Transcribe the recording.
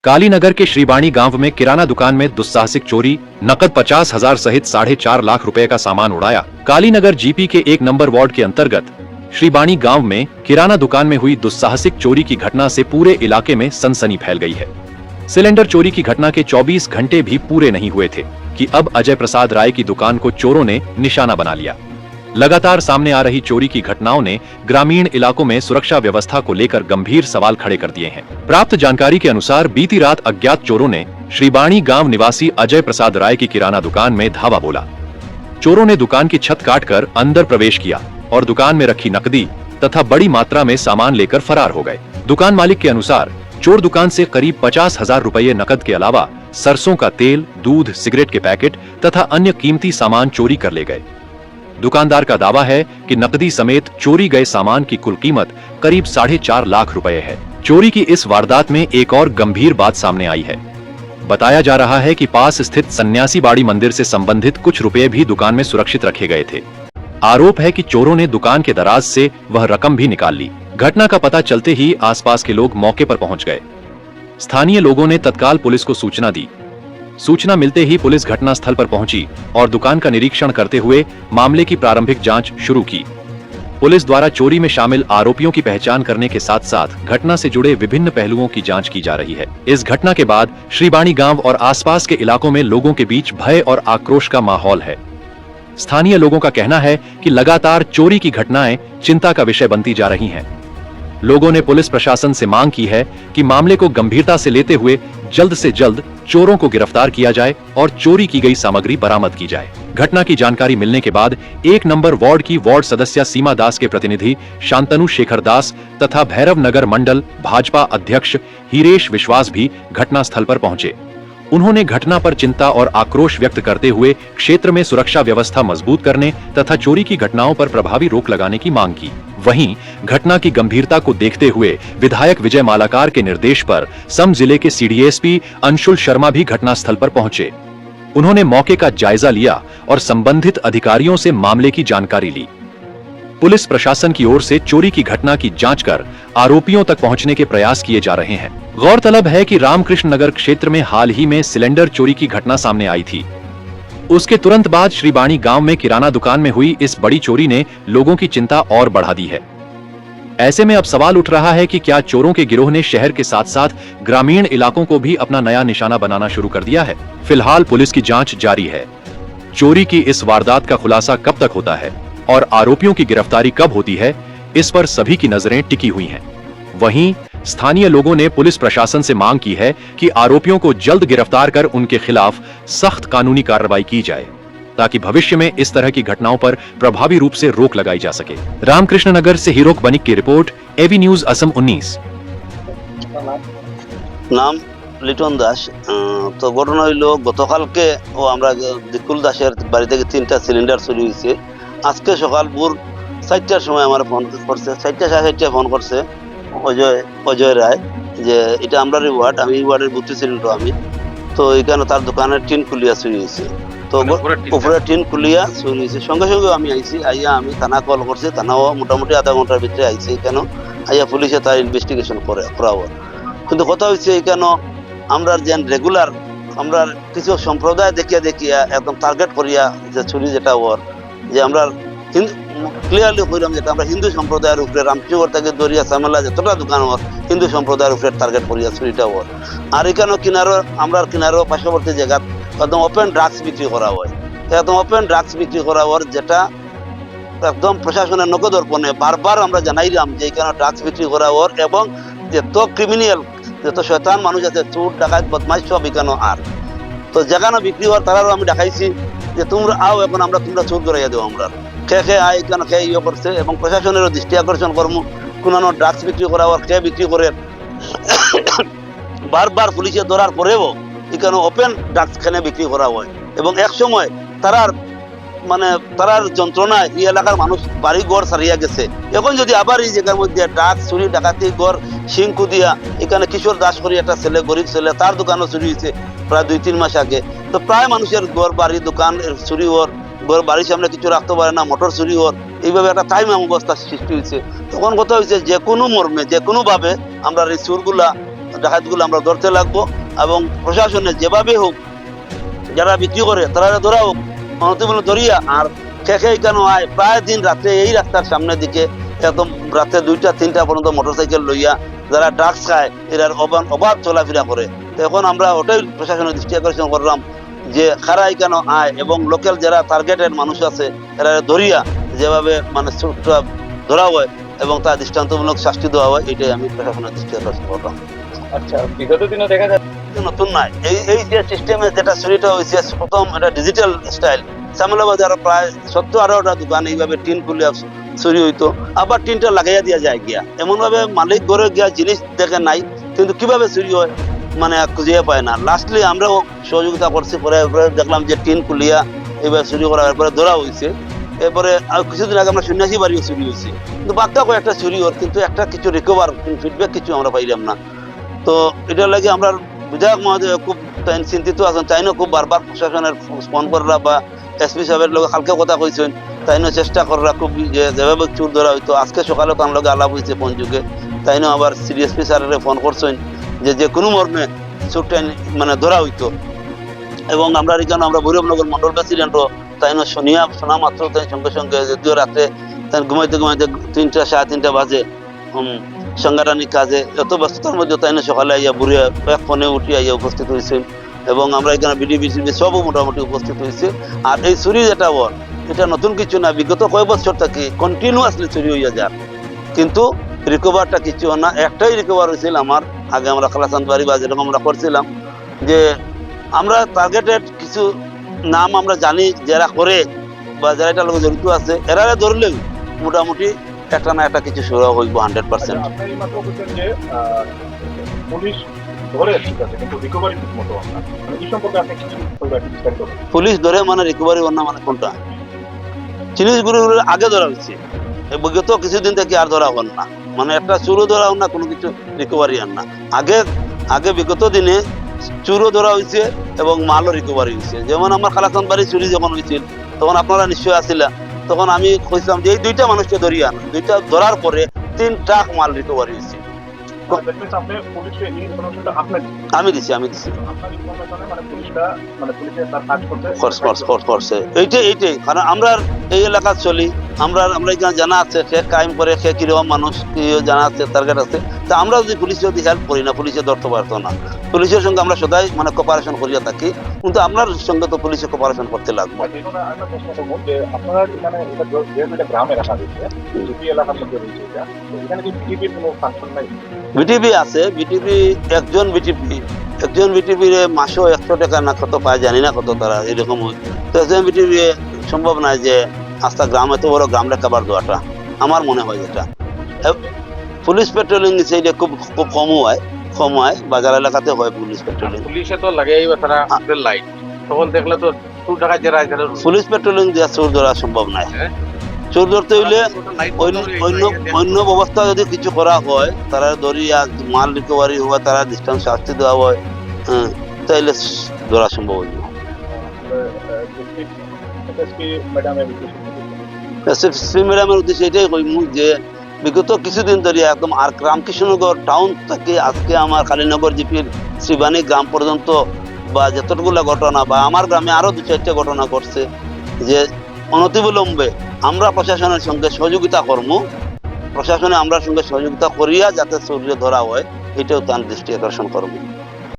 कालीनगर के श्रीबाणी गांव में किराना दुकान में दुस्साहसिक चोरी, नकद 50,000 सहित 4.5 लाख रुपए का सामान उड़ाया। कालीनगर जीपी के 1 नंबर वार्ड के अंतर्गत श्रीबाणी गांव में किराना दुकान में हुई दुस्साहसिक चोरी की घटना से पूरे इलाके में सनसनी फैल गई है। सिलेंडर चोरी की घटना के 24 घंटे भी पूरे नहीं हुए थे कि अब अजय प्रसाद राय की दुकान को चोरों ने निशाना बना लिया। लगातार सामने आ रही चोरी की घटनाओं ने ग्रामीण इलाकों में सुरक्षा व्यवस्था को लेकर गंभीर सवाल खड़े कर दिए हैं। प्राप्त जानकारी के अनुसार बीती रात अज्ञात चोरों ने श्रीबाणी गांव निवासी अजय प्रसाद राय की किराना दुकान में धावा बोला। चोरों ने दुकान की छत काटकर अंदर प्रवेश किया और दुकान में रखी नकदी तथा बड़ी मात्रा में सामान लेकर फरार हो गए। दुकान मालिक के अनुसार चोर दुकान से करीब 50,000 रुपये नकद के अलावा सरसों का तेल, दूध, सिगरेट के पैकेट तथा अन्य कीमती सामान चोरी कर ले गए। दुकानदार का दावा है कि नकदी समेत चोरी गए सामान की कुल कीमत करीब 4.5 लाख रुपए है। चोरी की इस वारदात में एक और गंभीर बात सामने आई है। बताया जा रहा है कि पास स्थित सन्यासी बाड़ी मंदिर से संबंधित कुछ रुपए भी दुकान में सुरक्षित रखे गए थे। आरोप है कि चोरों ने दुकान के दराज से वह रकम भी निकाल ली। घटना का पता चलते ही आसपास के लोग मौके पर पहुंच गए। स्थानीय लोगों ने तत्काल पुलिस को सूचना दी। सूचना मिलते ही पुलिस घटनास्थल पर पहुंची और दुकान का निरीक्षण करते हुए मामले की प्रारंभिक जांच शुरू की। पुलिस द्वारा चोरी में शामिल आरोपियों की पहचान करने के साथ साथ घटना से जुड़े विभिन्न पहलुओं की जांच की जा रही है। इस घटना के बाद श्रीबाणी गांव और आसपास के इलाकों में लोगों के बीच भय और आक्रोश का माहौल है। स्थानीय लोगों का कहना है कि लगातार चोरी की घटनाएं चिंता का विषय बनती जा रही हैं। लोगों ने पुलिस प्रशासन से मांग की है कि मामले को गंभीरता से लेते हुए जल्द से जल्द चोरों को गिरफ्तार किया जाए और चोरी की गई सामग्री बरामद की जाए। घटना की जानकारी मिलने के बाद 1 नंबर वार्ड की वार्ड सदस्य सीमा दास के प्रतिनिधि शांतनु शेखर दास तथा भैरव नगर मंडल भाजपा अध्यक्ष हीरेश विश्वास भी घटनास्थल पर पहुंचे। उन्होंने घटना पर चिंता और आक्रोश व्यक्त करते हुए क्षेत्र में सुरक्षा व्यवस्था मजबूत करने तथा चोरी की घटनाओं पर प्रभावी रोक लगाने की मांग की। वहीं घटना की गंभीरता को देखते हुए विधायक विजय मालाकार के निर्देश पर सम जिले के सीडीएसपी अंशुल शर्मा भी घटनास्थल पर पहुंचे। उन्होंने मौके का जायजा लिया और संबंधित अधिकारियों से मामले की जानकारी ली। पुलिस प्रशासन की ओर से चोरी की घटना की जांच कर आरोपियों तक पहुंचने के प्रयास किए जा रहे हैं। गौरतलब है कि रामकृष्ण नगर क्षेत्र में हाल ही में सिलेंडर चोरी की घटना सामने आई थी। उसके तुरंत बाद श्रीबाणी गांव में किराना दुकान में हुई इस बड़ी चोरी ने लोगों की चिंता और बढ़ा दी है। ऐसे में अब सवाल उठ रहा है कि क्या चोरों के गिरोह ने शहर के साथ साथ ग्रामीण इलाकों को भी अपना नया निशाना बनाना शुरू कर दिया है। फिलहाल पुलिस की जांच जारी है। चोरी की इस वारदात का खुलासा कब तक होता है और आरोपियों की गिरफ्तारी कब होती है, इस पर सभी की नजरें टिकी हुई हैं। वहीं स्थानीय लोगों ने पुलिस प्रशासन से मांग की है कि आरोपियों को जल्द गिरफ्तार कर उनके खिलाफ सख्त कानूनी कार्रवाई की जाए ताकि भविष्य में इस तरह की घटनाओं पर प्रभावी रूप से रोक लगाई जा सके। रामकृष्ण नगर से हिरोक बनिक की रिपोर्ट, एवी न्यूज असम 19। नाम लिटन दास। तो घटना हইল গতকালকে দিকুল দাসের বাড়ি থেকে 3টা সিলিন্ডার চুরি হয়েছে। আজকে সকাল ভোর 4টার সময় আমার ফোন করছে, 4টা ফোন করছে অজয় রায় যে এটা আমরারই ওয়ার্ড, আমি এই ওয়ার্ডের বুথে ছিলাম। আমি তো এখানে তার দোকানের টিন খুলিয়া চুরি হয়েছে। তো উপরে টিন খুলিয়া চুরি হয়েছে। সঙ্গে সঙ্গে আমি আইছি, আইয়া আমি থানা কল করছি। থানাও মোটামুটি আধা ঘন্টার ভিতরে আইছে। এখানে আইয়া পুলিশে তার ইনভেস্টিগেশন করাবো। কিন্তু কথা হচ্ছে এখানে আমরা যে রেগুলার আমরা কিছু সম্প্রদায় দেখিয়া একদম টার্গেট করিয়া যে চুরি যেটা ওর যে আমরা ক্লিয়ারলি কইলাম যেটা আমরা হিন্দু সম্প্রদায়ের উপরে রামচুগর থেকে দরিয়া সামেলা যতটা দোকান ওর হিন্দু সম্প্রদায়ের উপরে টার্গেট করিয়া চুরিটা ওর। আর এখানে আমরা কিনারো পার্শ্ববর্তী জায়গা একদম ওপেন ড্রাগস বিক্রি করা হয়। একদম ওপেন ড্রাগস বিক্রি করা ওর যেটা একদম প্রশাসনের নখদর্পণে বারবার আমরা জানাইলাম যে এখানে ড্রাগস বিক্রি করা ওর এবং যত ক্রিমিনাল যত শয়তান মানুষ আছে, চোর ডাকাত বদমাইশ সব এখানে। আর তো যেখানে বিক্রি হওয়ার তারাও আমি দেখাইছি যে তোমরা আও এখন আমরা তোমরা চোর ধরাইয়া দেবো। আমরা খেয়ে আয় এখানে খেয়ে ইয়ে করছে এবং প্রশাসনেরও দৃষ্টি আকর্ষণ করবো কোনো ড্রাগস বিক্রি করা আর খেয়ে বিক্রি করে বারবার পুলিশে ধরার পরেও এখানে ওপেন ড্রাগস খানে বিক্রি করা হয় এবং এক সময় তারার যন্ত্রণায় এই এলাকার মানুষ বাড়ি ঘর ছাড়িয়া গেছে। এখন যদি আবার এই জায়গার মধ্যে ড্রাগস চুরি ডাকাতি গড় শিংকু দিয়া এখানে কিশোর দাস করি একটা ছেলে, গরিব ছেলে, তার দোকানও চুরি হয়েছে প্রায় 2-3 মাস আগে। তো প্রায় মানুষের ঘর বাড়ি দোকান চুরি ওর, ঘর বাড়ির সামনে কিছু রাখতে পারে না, মোটর চুরি ওর, এইভাবে একটা টাইম অবস্থা সৃষ্টি হয়েছে। তখন কথা হয়েছে যে কোনো মর্মে যে কোনোভাবে আমরা এই চোরগুলা ডাকাতগুলো আমরা ধরতে লাগবো এবং প্রশাসনে যেভাবে হোক যারা বিক্রি করে তারা ধরা হোক, অনতিবিলম্বে ধরিয়া। আর খেয়ে কেন আয় প্রায় দিন রাত্রে এই রাস্তার সামনের দিকে একদম রাতে 2টা-3টা পর্যন্ত মোটরসাইকেল লইয়া যারা ড্রাগস খায় এরার অবাধ চলাফেরা করে। তো এখন আমরা ওটাই প্রশাসনের দৃষ্টি আকর্ষণ করলাম যে খারাই কেন আয় এবং লোকাল যারা টার্গেটেড মানুষ আছে এরা ধরিয়া যেভাবে মানে ধরা হয় এবং তার দৃষ্টান্তমূলক শাস্তি দেওয়া হয়, এটাই আমি প্রশাসনের দৃষ্টি আকর্ষণ করলাম। আচ্ছা, বিগত দিনে দেখা যায় নতুন নয়, এই যে সিস্টেমে যেটা চুরিটা হয়েছে প্রথম এটা ডিজিটাল স্টাইল। শ্যামলা বাজার প্রায় 17-18টা দোকান এইভাবে টিন খুলিয়া চুরি হইতো, আবার টিনটা লাগাইয়া দিয়া যায় গিয়া এমন ভাবে মালিক ঘরে গিয়া জিনিস দেখে নাই, কিন্তু কিভাবে চুরি হয় মানে খুঁজিয়ে পায় না। লাস্টলি আমরাও সহযোগিতা করছি, পরে দেখলাম যে টিন খুলিয়া এইভাবে চুরি করা, এরপরে ধরা হয়েছে। এরপরে কিছুদিন আগে আমরা সন্ন্যাসী বাড়িও চুরি হয়েছে, কিন্তু বাক্কা কয়েকটা চুরি ওর, কিন্তু একটা কিছু রিকভার ফিডব্যাক কিছু আমরা পাইলাম না। তো এটার লাগে আমরা বিধায়ক মহোদয় খুব চিন্তিত আছেন, তাইনও খুব বারবার প্রশাসনের ফোন করা বা এসপি সাহেবের লোক হালকা কথা কইছেন, তাইনও চেষ্টা করা খুব যে যেভাবে চুর ধরা হইতো। আজকে সকালে তার লগে আলাপ হয়েছে ফোন যুগে, তাইনও আবার সিডিএসপি স্যারের ফোন করছেন যে কোনো মর্মে চুরটা মানে ধরা হইতো। এবং আমরা এখানে আমরা ভৈরবনগর মন্ডল প্রেসিডেন্টও তাইনও শোনা মাত্র তাই সঙ্গে সঙ্গে যদিও রাতে তাই ঘুমাইতে 3টা-3:30 বাজে সাংগঠনিক কাজে এত ব্যস্ততার মধ্যে তাই না সকালে আইয়া বুড়িয়া এক ফোনে উঠে আইয়া উপস্থিত হয়েছেন এবং আমরা এখানে বিডিবি সবও মোটামুটি উপস্থিত হয়েছে। আর এই চুরি যেটা ওর এটা নতুন কিছু না, বিগত কয়েক বছর থেকে কন্টিনিউয়াসলি চুরি হইয়া যার, কিন্তু রিকভারটা কিছু না। একটাই রিকভার হয়েছিল আমার আগে আমরা খালাসান বাড়ি বা যেরকম আমরা করছিলাম যে আমরা টার্গেটেড কিছু নাম আমরা জানি যারা করে বা যারা এটা লোক জড়িত আছে, এরা ধরলেও মোটামুটি একটা না একটা কিছু শুরু হইব 100%। আপনি এইমাত্র বলছেন যে পুলিশ ধরে ঠিক আছে কিন্তু রিকভারি ঠিক মতো হয় না, মানে এই সম্পর্কে আপনি কিছু বিস্তারিত বলুন। পুলিশ ধরে মানে রিকভারি হন না মানে কোনটা? জিনিসগুলো আগে ধরা হয়েছে, বিগত কিছুদিন থেকে আর ধরা হন না, মানে একটা চুরও ধরা হন না, কোনো কিছু রিকভারি হন না। আগে বিগত দিনে চুরও ধরা হয়েছে এবং মালও রিকভারি হয়েছে। যেমন আমার খালাসান বাড়ি চুরি যখন হয়েছিল তখন আপনারা নিশ্চয় আসিলা, তখন আমি কইছিলাম যে এই 2টা মানুষকে ধরিয়ে আন, 2টা ধরার পরে 3 ট্রাক মাল রিকভারি হয়েছে। আমি দিছি করছে এইটাই কারণ আমরা এই এলাকা চলি, আমরা এখানে জানা আছে সে ক্রাইম করে সে কিরকম মানুষ কি জানা আছে, টার্গেট আছে। তা আমরা যদি পুলিশ যদি হেল্প করি না, পুলিশে ধরতে পারতো না। পুলিশের সঙ্গে আমরা সদাই মানে কোপারেশন করিয়া থাকি, কিন্তু আপনার সঙ্গে তো পুলিশে কোপারেশন করতে লাগবে। আপনারা এখানে গ্রামে রাখা দিচ্ছে এলাকার মধ্যে রয়েছে, এখানে কি বিজেপির কোনো ফাংশন নাই? বিটিপি আছে, একজন বিটিপি মাসও 100 টাকা না কত পায় জানি না কত তারা এরকম। তো একজন বিটিপি সম্ভব নয় যে আস্তা গ্রাম এত বড় গ্রাম রেখাবার দেওয়াটা, আমার মনে হয় যেটা পুলিশ পেট্রোলিং সেইটা খুব কম হয় বাজার এলাকাতে হয় পুলিশ পেট্রোলিং। পুলিশে তো লাগেই তারা লাইট তখন দেখলে তো চুর টাকা যারা পুলিশ পেট্রোলিং দিয়ে চোর ধরা সম্ভব নয়। চোর ধরতে হইলে অন্য ব্যবস্থা যদি কিছু করা হয়, তারা ধরিয়া মাল রিকভারি হয়, তারা দৃষ্টান্ত শাস্তি দেওয়া হয়, তাইলে ধরা সম্ভব হইব। এসএসপি ম্যাডামের উদ্দেশ্যে এটাই কইম যে বিগত কিছুদিন ধরে একদম আর রামকৃষ্ণনগর টাউন থেকে আজকে আমার কালীনগর জিপির শ্রীবাণী গ্রাম পর্যন্ত বা যতগুলো ঘটনা বা আমার গ্রামে আরো 2-4টা ঘটনা ঘটছে যে অনতিবিলম্বে আমরা প্রশাসনের সঙ্গে সহযোগিতা করবো, প্রশাসনে আমরা সঙ্গে সহযোগিতা করিয়া যাতে চোর ধরা হয়, এটাও তার দৃষ্টি আকর্ষণ করবো।